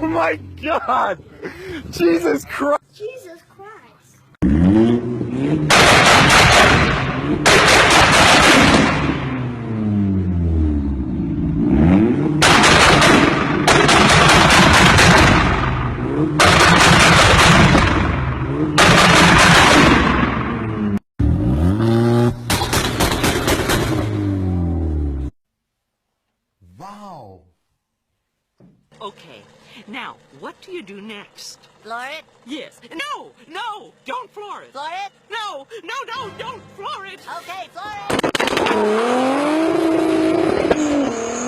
my God! Jesus Christ! Jesus Christ. Wow! Okay, now, what do you do next? Floor it? Yes. No! No! Don't floor it! Floor it? No! No, no! Don't floor it! Okay, floor it!